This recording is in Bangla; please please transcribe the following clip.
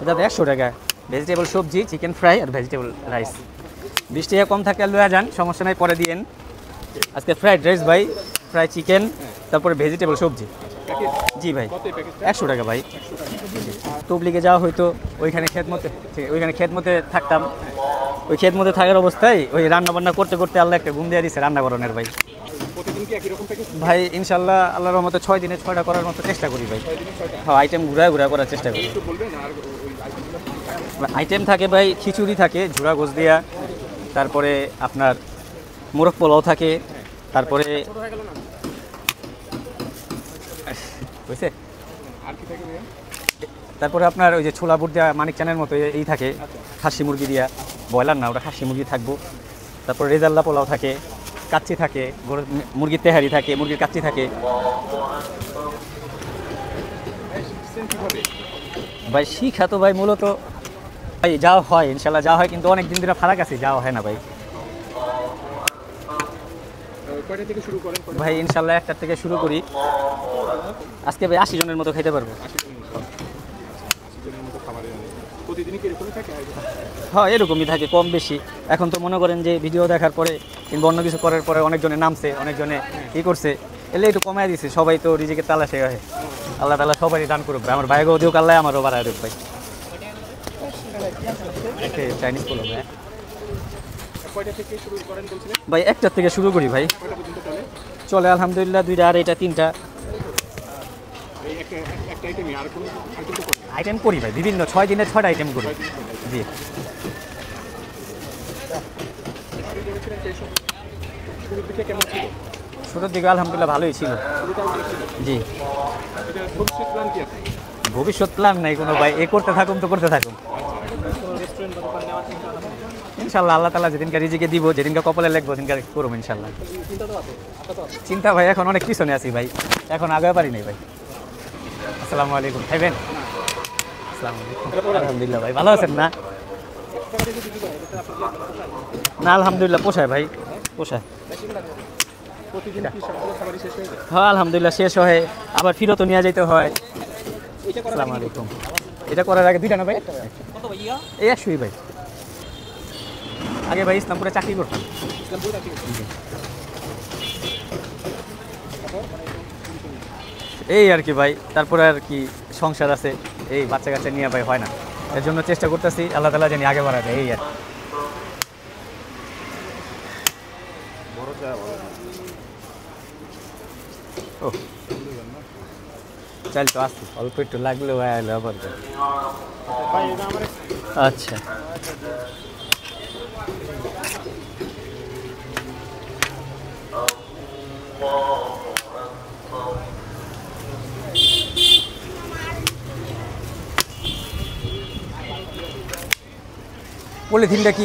এটা 100 টাকা। ভেজিটেবল সবজি, চিকেন ফ্রাই আর ভেজিটেবল রাইস। 20 টাকা কম থাকলে লয়ে যান, সমস্যা নাই, পরে দিয়েন। আজকে ফ্রাইড রাইস ভাই, ফ্রাই চিকেন, তারপরে ভেজিটেবল সবজি। জি ভাই, 100 টাকা ভাই। তবলিগে যাওয়া হয়তো ওইখানে খেদমতে থাকতাম। ওই খেদমতে থাকার অবস্থায় ওই রান্না বান্না করতে করতে আল্লাহ একটা ঘুম দিয়ে দিচ্ছে রান্না করানোর ভাই। ভাই ইনশাল্লাহ আল্লাহর রহমতে 6 দিনে 6টা করার মতো চেষ্টা করি ভাই। হ্যাঁ, আইটেম ঘুরা করার চেষ্টা করি। আইটেম থাকে ভাই, খিচুড়ি থাকে ঝুরা গোস দিয়া, তারপরে আপনার মোরগ পোলাও থাকে, তারপরে বুঝছে, তারপরে আপনার ওই যে ছোলা বুট দেওয়া মানিক চানের মতো এই থাকে, খাসি মুরগি দিয়া, ব্রয়লার না ওটা খাসি মুরগি থাকবো। তারপর রেজাল্লা পোলাও থাকে, কাচ্চি থাকে, মুরগির তেহারি থাকে, মুরগির কাচ্চি থাকে। ভাই শিখা তো ভাই মূলত ভাই যাওয়া হয়, ইনশাল্লাহ যাওয়া হয়, কিন্তু অনেক দিন ধরে ফারাক আছে, যাওয়া হয় না ভাই। ভাই ইনশাল্লাহ 1টা থেকে শুরু করি। আজকে ভাই 80 জনের মতো খাইতে পারবো। হ্যাঁ, এরকমই থাকে, কম বেশি। এখন তো মনে করেন যে ভিডিও দেখার পরে কিংবা অন্য কিছু করার পরে অনেকজনে নামছে, অনেকজনে কী করছে, এলে একটু কমায় দিছে। সবাই তো রিজিকের তালাশে হয়, আল্লাহ তাআলা সবারই দান করুক। আমার ভাইকেও দিও, আল্লাহ আমারও বাড়ায় দেব ভাই। চাইনিজ পোলাও ভাই 1টা থেকে শুরু করি ভাই, চলে আলহামদুলিল্লাহ 2টা, 2:30, 3টা আইটেম করি ভাই। বিভিন্ন 6 দিনে 6টা আইটেম করি। জি, শুরুর দিকে আলহামদুলিল্লাহ ভালোই ছিল। জি, ভবিষ্যৎ প্ল্যান নাই কোনো ভাই, করতে থাকুন তো করতে থাকুন। ইনশাল্লাহ আল্লাহ তাআলা যেদিনকে রিজিকে দিব, যেদিনকে কপালে লিখবো সেদিনকে করব ইনশাল্লাহ। চিন্তা ভাই এখন অনেক পিছনে আছি ভাই, এখন আগে পারি নাই ভাই। আসসালামু আলাইকুম, খাইবেন? আসসালামু আলাইকুম। আলহামদুলিল্লাহ ভাই, ভালো আছেন না? না আলহামদুলিল্লাহ পোষায় ভাই, পোষায়। হ্যাঁ আলহামদুলিল্লাহ শেষ হয়, আবার ফিরতও নিয়ে যেতে হয়। আসসালামু আলাইকুম। এটা করার আগে 2টা না ভাই? এই 100ই ভাই। আগে ভাই ইসলামপুরে চাকরি করতাম। এই আর কি ভাই, তারপরে আর কি সংসার আছে, এই বাচ্চা কাচ্চা নিয়ে ভাই হয় না, এর জন্য চেষ্টা করতেছি, আল্লাহ তাআলা জানি আগে বাড়াবে। এই আর ও চাল তো আসছি, অল্প একটু লাগলে ভাই আবার। আচ্ছা পলিথিনটা কি